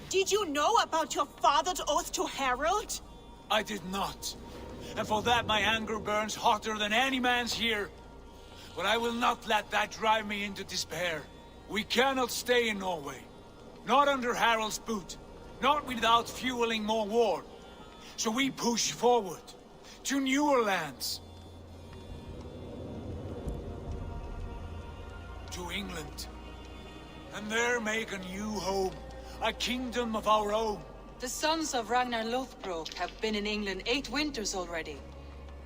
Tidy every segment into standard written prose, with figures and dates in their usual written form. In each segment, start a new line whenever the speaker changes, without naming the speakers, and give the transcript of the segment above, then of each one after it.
Did you know about your father's oath to Harold?
I did not. And for that my anger burns hotter than any man's here. But I will not let that drive me into despair. We cannot stay in Norway. Not under Harald's boot. Not without fueling more war. So we push forward. To newer lands. To England. And there make a new home. A kingdom of our own.
The sons of Ragnar Lothbrok have been in England 8 winters already.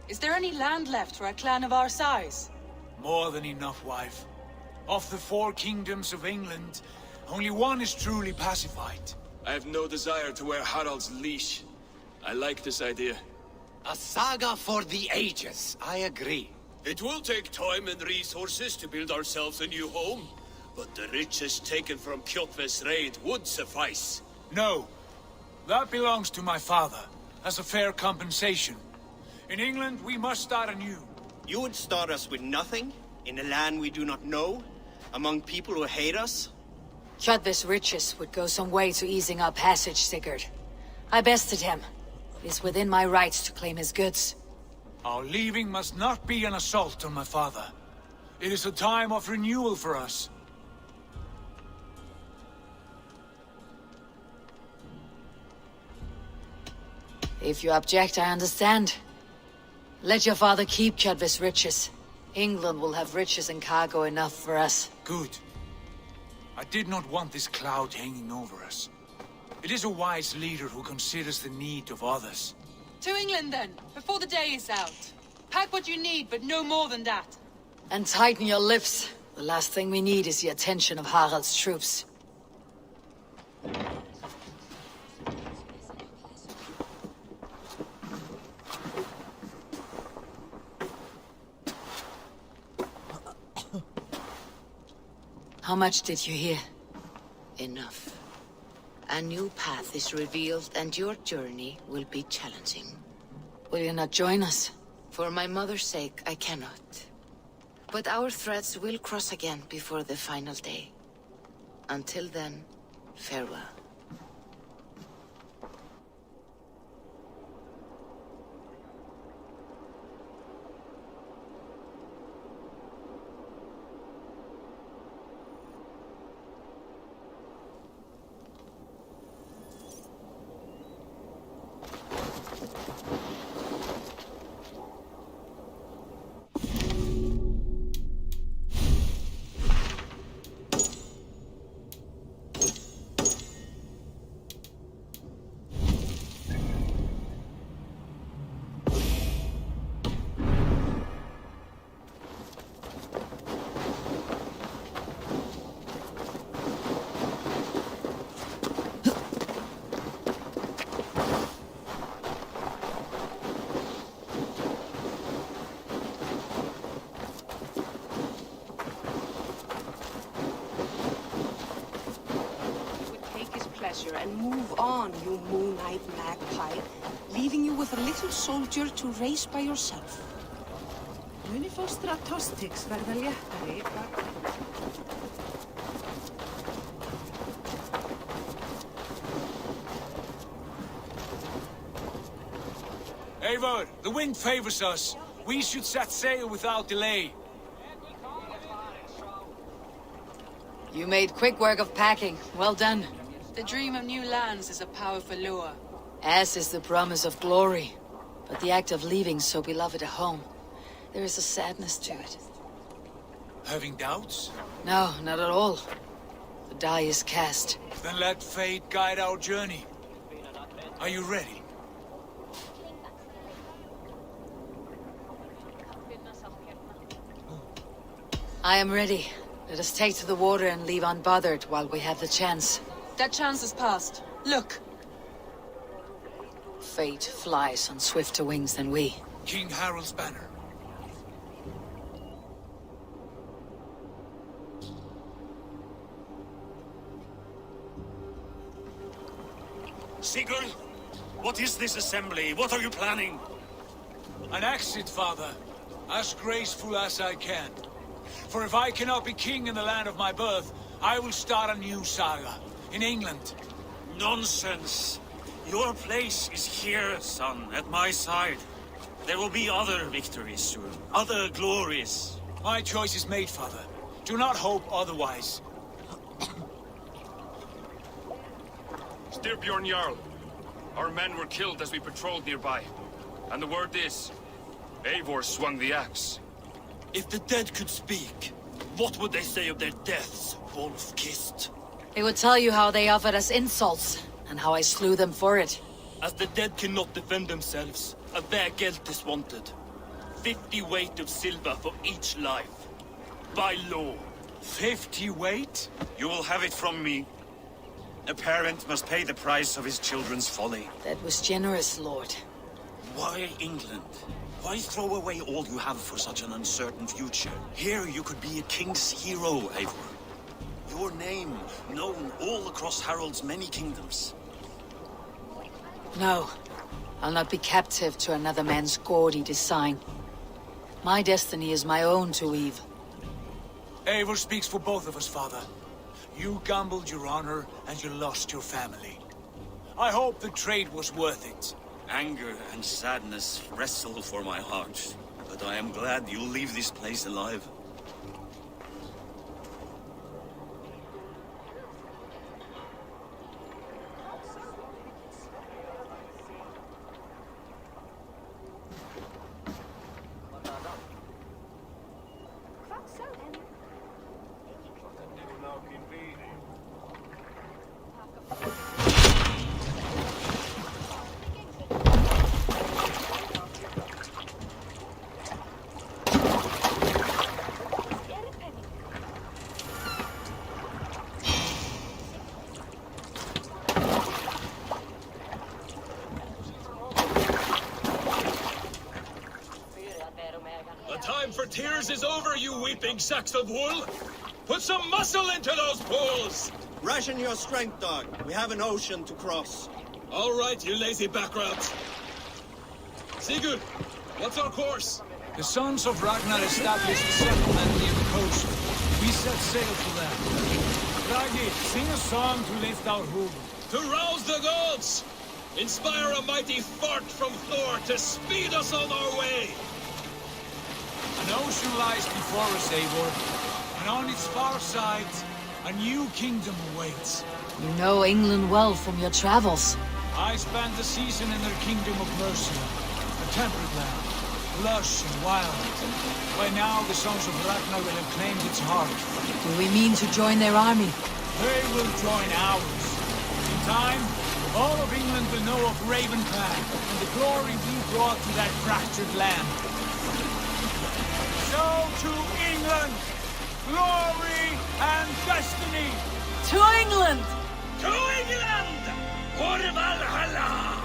Is there any land left for a clan of our size?
More than enough, wife. Of the 4 kingdoms of England, only one is truly pacified.
I have no desire to wear Harald's leash. I like this idea.
A saga for the ages, I agree.
It will take time and resources to build ourselves a new home. But the riches taken from Kjotve's raid would suffice.
No. That belongs to my father, as a fair compensation. In England, we must start anew.
You would start us with nothing? In a land we do not know? Among people who hate us?
Kjotve's riches would go some way to easing our passage, Sigurd. I bested him. It is within my rights to claim his goods.
Our leaving must not be an assault on my father. It is a time of renewal for us.
If you object, I understand. Let your father keep Kjotve's riches. England will have riches and cargo enough for us.
Good. I did not want this cloud hanging over us. It is a wise leader who considers the need of others.
To England then, before the day is out. Pack what you need, but no more than that.
And tighten your lips. The last thing we need is the attention of Harald's troops. How much did you hear?
Enough. A new path is revealed, and your journey will be challenging.
Will you not join us?
For my mother's sake, I cannot. But our threads will cross again before the final day. Until then, farewell.
And move on, you moon-eyed magpie, leaving you with a little soldier to race by yourself. Unifostratostix verða léttari.
Eivor, the wind favors us. We should set sail without delay.
You made quick work of packing. Well done.
The dream of new lands is a powerful lure.
As is the promise of glory. But the act of leaving so beloved a home, there is a sadness to it.
Having doubts?
No, not at all. The die is cast.
Then let fate guide our journey. Are you ready?
I am ready. Let us take to the water and leave unbothered while we have the chance.
That chance has passed. Look!
Fate flies on swifter wings than we.
King Harald's banner.
Sigurd, what is this assembly? What are you planning?
An exit, father. As graceful as I can. For if I cannot be king in the land of my birth, I will start a new saga. In England.
Nonsense! Your place is here, son, at my side. There will be other victories soon, other glories.
My choice is made, father. Do not hope otherwise.
Styrbjorn Jarl. Our men were killed as we patrolled nearby. And the word is, Eivor swung the axe.
If the dead could speak, what would they say of their deaths, wolf-kissed?
They would tell you how they offered us insults, and how I slew them for it.
As the dead cannot defend themselves, a vergelt is wanted. 50 weight of silver for each life. By law.
50 weight?
You will have it from me. A parent must pay the price of his children's folly.
That was generous, Lord.
Why England? Why throw away all you have for such an uncertain future? Here you could be a king's hero, Eivor. Your name known all across Harold's many kingdoms.
No. I'll not be captive to another man's gaudy design. My destiny is my own to weave.
Eivor speaks for both of us, father. You gambled your honor, and you lost your family. I hope the trade was worth it.
Anger and sadness wrestle for my heart, but I am glad you'll leave this place alive.
Tears is over, you weeping sacks of wool! Put some muscle into those pulls!
Ration your strength, dog. We have an ocean to cross.
All right, you lazy backrats. Sigurd, what's our course?
The sons of Ragnar established a settlement near the coast. We set sail for them. Raggi, sing a song to lift our hood.
To rouse the gods! Inspire a mighty fart from Thor to speed us on our way!
An ocean lies before us, Eivor, and on its far side, a new kingdom awaits.
You know England well from your travels.
I spent the season in their kingdom of Mercia, a temperate land, lush and wild. By now, the sons of Ragnar will have claimed its heart.
Do we mean to join their army?
They will join ours. In time, all of England will know of Raven Clan and the glory we brought to that fractured land. So to England, glory and destiny!
To England!
To England! For Valhalla!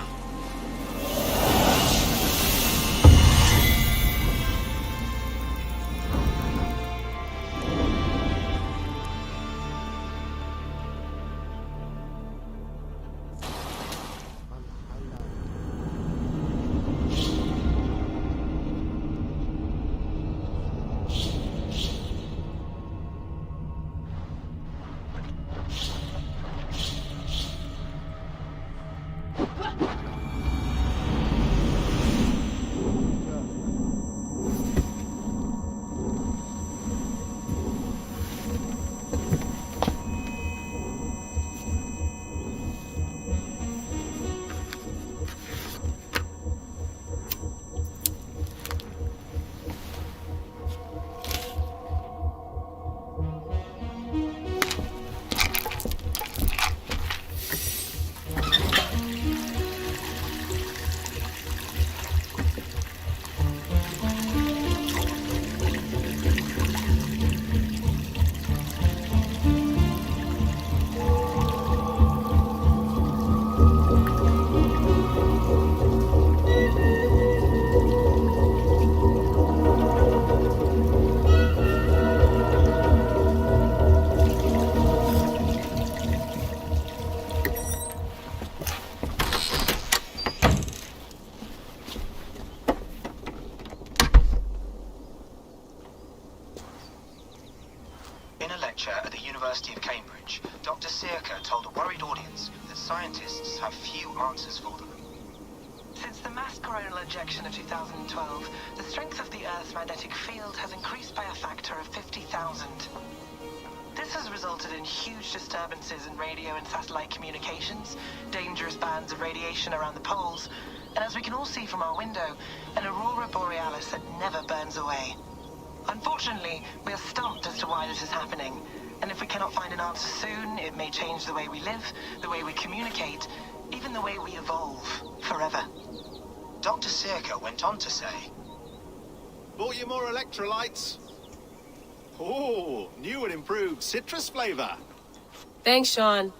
scientists have few answers for them.
Since the mass coronal ejection of 2012, the strength of the Earth's magnetic field has increased by a factor of 50,000. This has resulted in huge disturbances in radio and satellite communications, dangerous bands of radiation around the poles, and as we can all see from our window, an aurora borealis that never burns away. Unfortunately, we are stumped as to why this is happening, and if we cannot find an answer soon, it may change the way we live, the way we communicate, even the way we evolve, forever.
Dr. Circa went on to say,
Bought you more electrolytes? Oh, new and improved citrus flavor.
Thanks, Sean.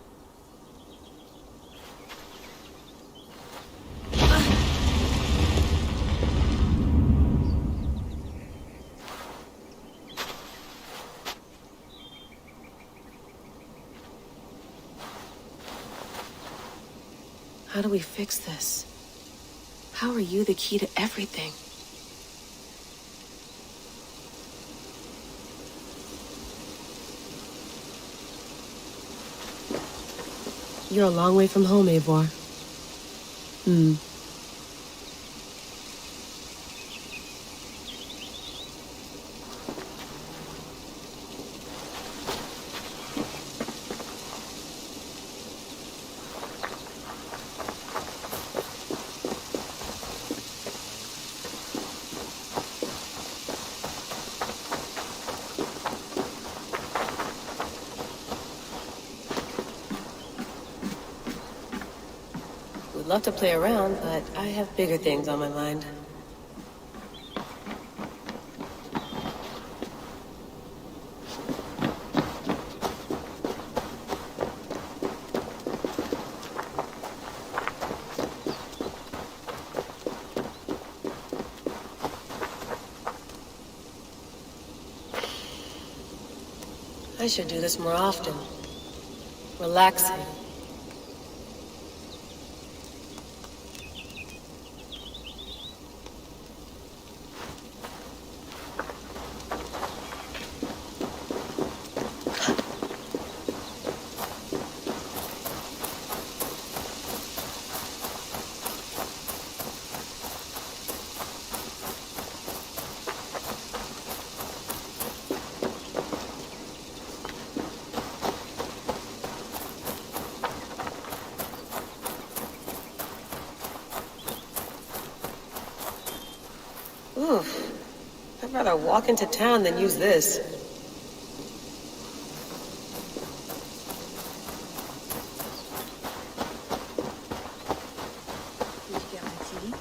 How do we fix this? How are you the key to everything? You're a long way from home, Eivor. Love to play around, but I have bigger things on my mind. I should do this more often. Relaxing. Oof. I'd rather walk into town than use this.
Did you get my tea?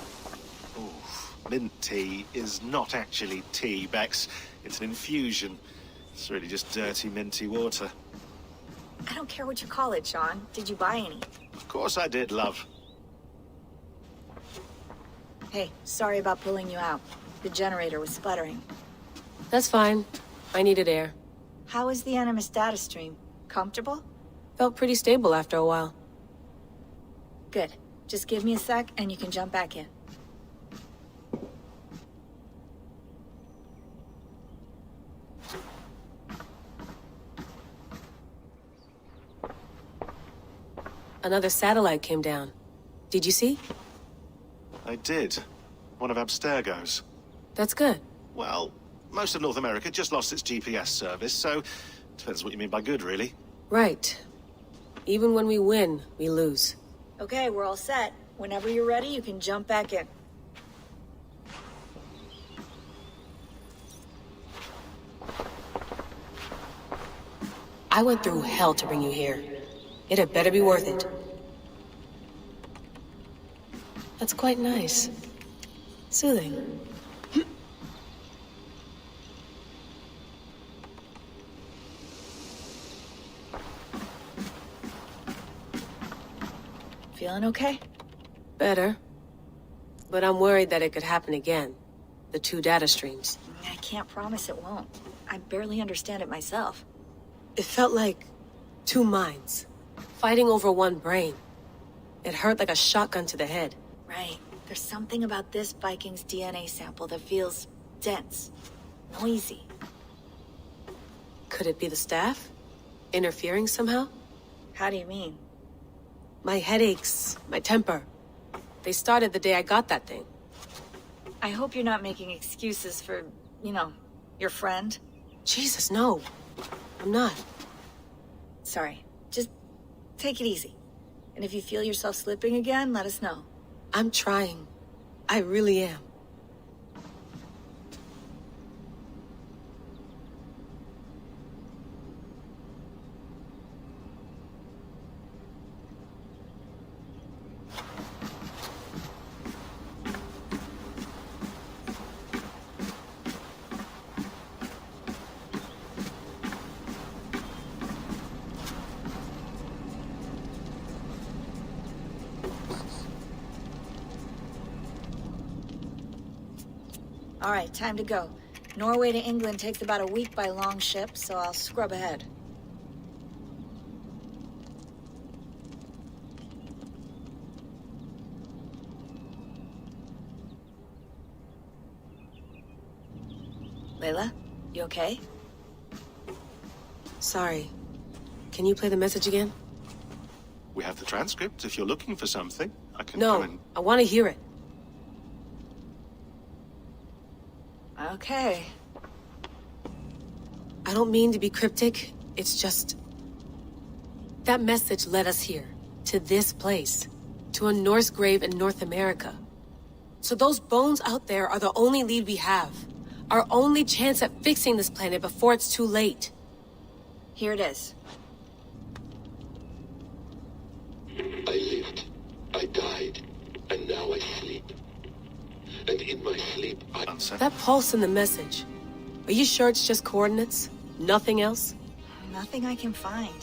Oof. Mint tea is not actually tea, Bex. It's an infusion. It's really just dirty, minty water.
I don't care what you call it, Sean. Did you buy any?
Of course I did, love.
Hey, sorry about pulling you out. The generator was sputtering.
That's fine. I needed air.
How is the Animus data stream? Comfortable?
Felt pretty stable after a while.
Good. Just give me a sec and you can jump back in.
Another satellite came down. Did you see?
I did. One of Abstergo's.
That's good.
Well, most of North America just lost its GPS service, so depends what you mean by good, really.
Right. Even when we win, we lose.
Okay, we're all set. Whenever you're ready, you can jump back in.
I went through hell to bring you here. It had better be worth it. That's quite nice. Soothing.
Feeling okay?
Better. But I'm worried that it could happen again. The two data streams.
I can't promise it won't. I barely understand it myself.
It felt like two minds, fighting over one brain. It hurt like a shotgun to the head.
Right. There's something about this Viking's DNA sample that feels dense, noisy.
Could it be the staff? Interfering somehow?
How do you mean?
My headaches, my temper. They started the day I got that thing.
I hope you're not making excuses for, you know, your friend.
Jesus, no. I'm not.
Sorry. Just take it easy. And if you feel yourself slipping again, let us know.
I'm trying. I really am.
All right, time to go. Norway to England takes about a week by long ship, so I'll scrub ahead. Layla, you okay?
Sorry. Can you play the message again?
We have the transcript. If you're looking for something, I can
No,
come and...
I want to hear it.
Okay.
I don't mean to be cryptic. It's just... That message led us here. To this place. To a Norse grave in North America. So those bones out there are the only lead we have. Our only chance at fixing this planet before it's too late.
Here it is.
I lived, I died, and now I sleep. And in my sleep, I...
That pulse in the message. Are you sure it's just coordinates? Nothing else?
Nothing I can find.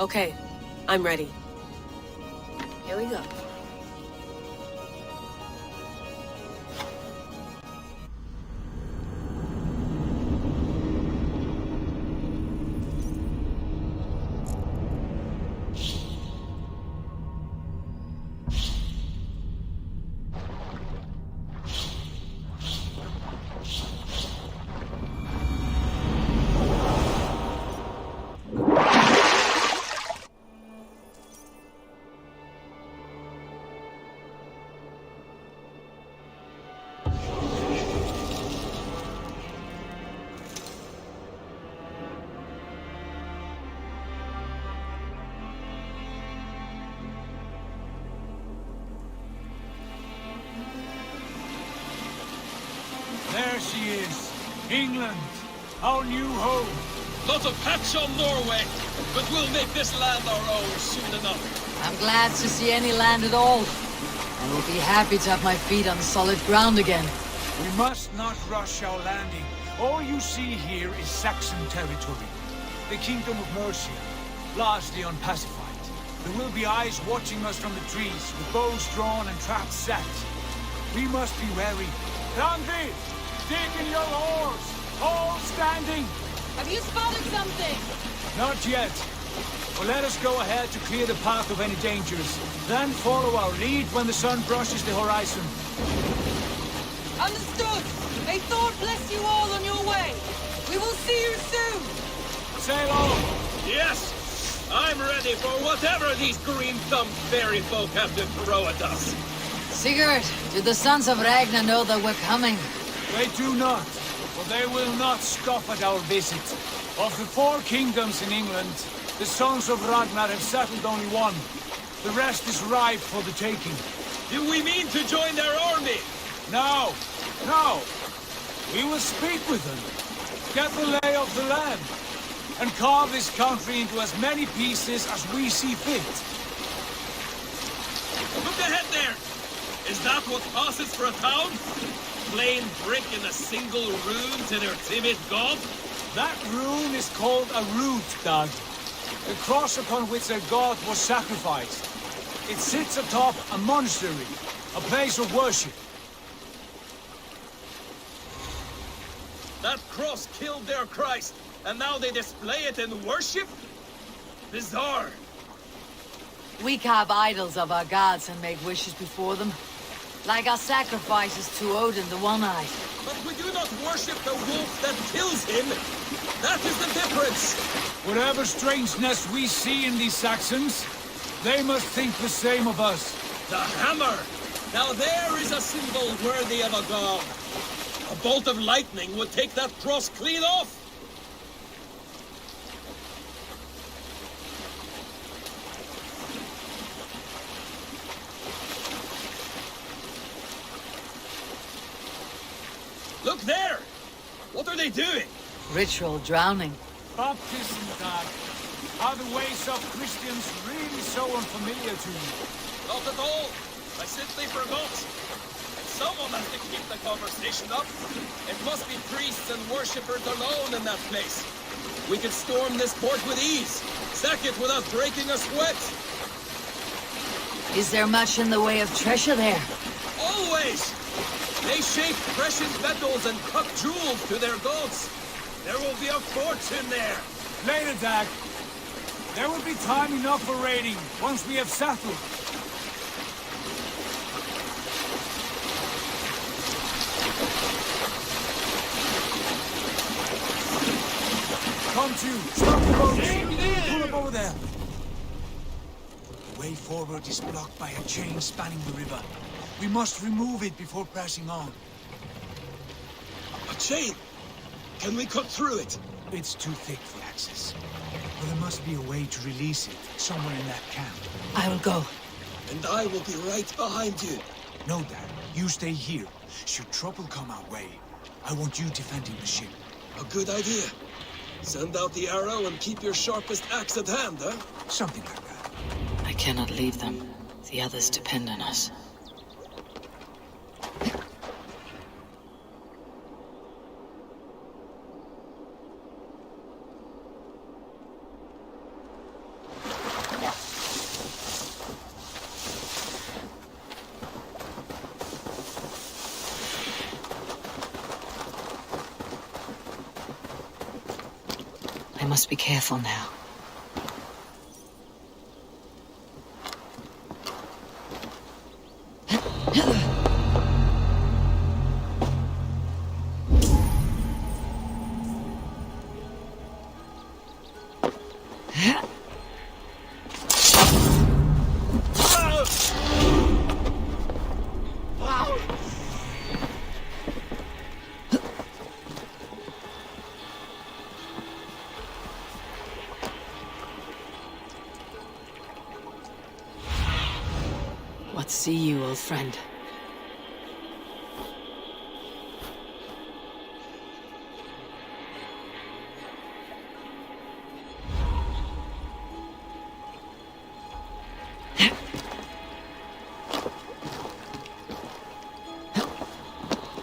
Okay, I'm ready.
Here we go.
There she is. England. Our new home.
Not a patch on Norway, but we'll make this land our own soon enough.
I'm glad to see any land at all. I will be happy to have my feet on solid ground again.
We must not rush our landing. All you see here is Saxon territory. The Kingdom of Mercia, largely unpacified. There will be eyes watching us from the trees, with bows drawn and traps set. We must be wary. Randi! Dig in your oars! All standing!
Have you spotted something?
Not yet. But let us go ahead to clear the path of any dangers. Then follow our lead when the sun brushes the horizon.
Understood! May Thor bless you all on your way! We will see you soon!
Sail on!
Yes! I'm ready for whatever these green-thumbed fairy folk have to throw at us.
Sigurd, do the sons of Ragnar know that we're coming?
They do not, but they will not scoff at our visit. Of the 4 kingdoms in England, the sons of Ragnar have settled only one. The rest is ripe for the taking.
Do we mean to join their army?
No, no. We will speak with them, get the lay of the land, and carve this country into as many pieces as we see fit.
Look ahead there! Is that what passes for a town? Plain brick in a single rune to their timid god?
That rune is called a root, Doug. The cross upon which their god was sacrificed. It sits atop a monastery, a place of worship.
That cross killed their Christ, and now they display it in worship? Bizarre.
We carve idols of our gods and make wishes before them. Like our sacrifices to Odin the One-Eyed.
But we do not worship the wolf that kills him. That is the difference.
Whatever strangeness we see in these Saxons, they must think the same of us.
The hammer! Now there is a symbol worthy of a god. A bolt of lightning would take that cross clean off. Look there! What are they doing?
Ritual drowning.
Baptism, Dad. Are the ways of Christians really so unfamiliar to you?
Not at all. I simply forgot. And someone has to keep the conversation up. It must be priests and worshippers alone in that place. We could storm this port with ease. Sack it without breaking a sweat.
Is there much in the way of treasure there?
Always! They shape precious metals and cut jewels to their gods. There will be a fortune there.
Later, Dag. There will be time enough for raiding once we have settled. Come to! Stop the boats! Pull up over there! The way forward is blocked by a chain spanning the river. We must remove it before pressing on.
A chain? Can we cut through it?
It's too thick for access. But there must be a way to release it, somewhere in that camp.
I will go.
And I will be right behind you.
No, Dad. You stay here. Should trouble come our way, I want you defending the ship.
A good idea. Send out the arrow and keep your sharpest axe at hand, huh?
Something like that.
I cannot leave them. The others depend on us. I must be careful now. What see you, old friend?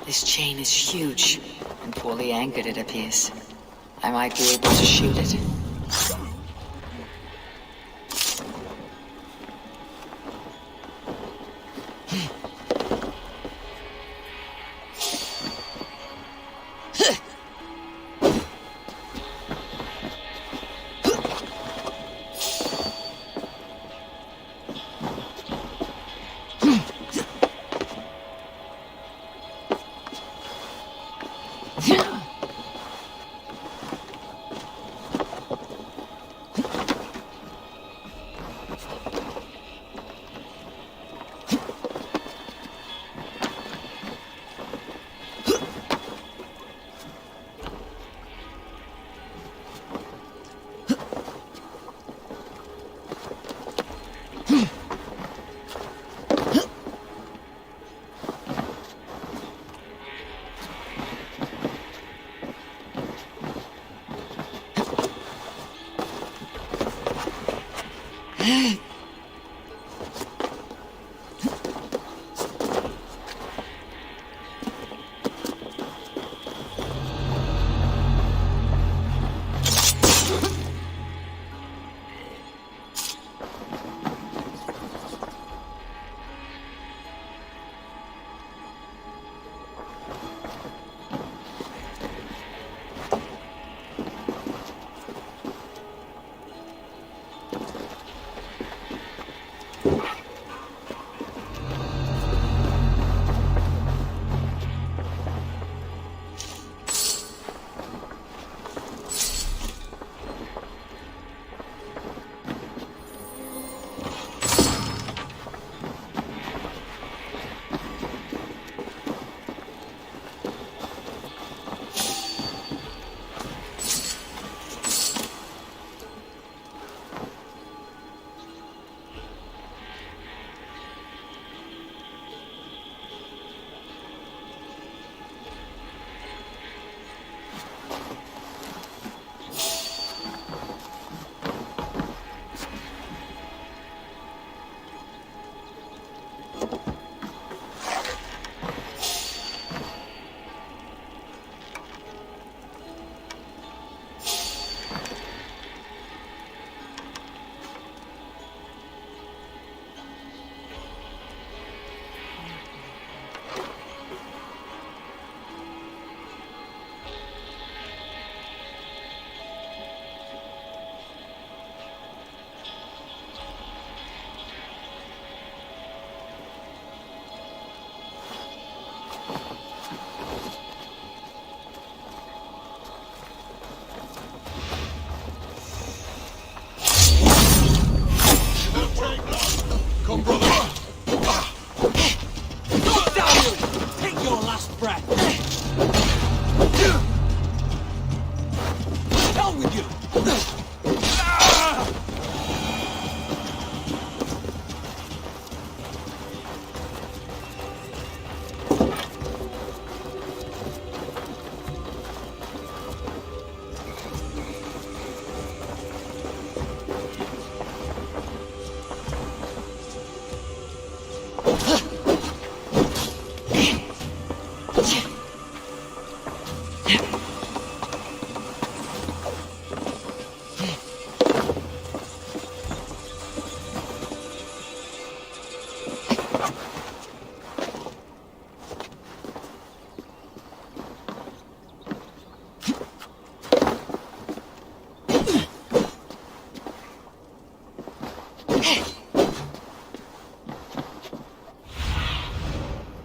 This chain is huge, and poorly anchored it appears. I might be able to shoot it.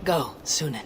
Go, Sunan.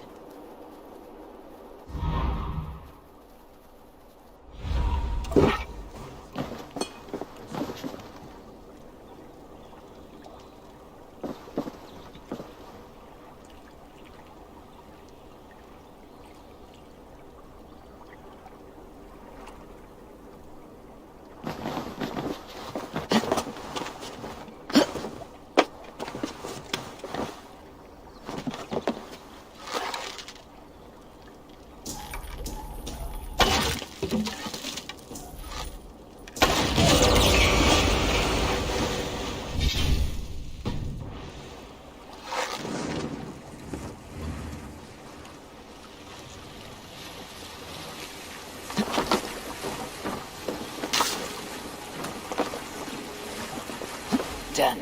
Done.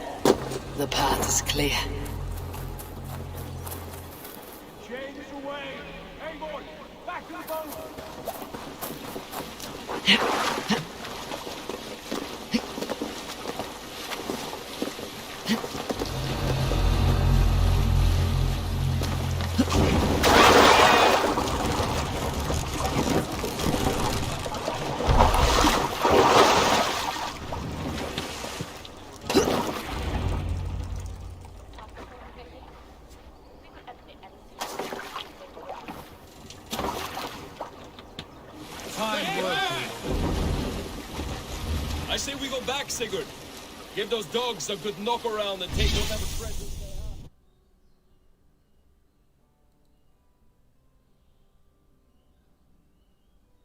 The path is clear.
Change away! Eivor! Back to the boat!
I say we go back, Sigurd. Give those dogs a good knock around and take whatever treasure.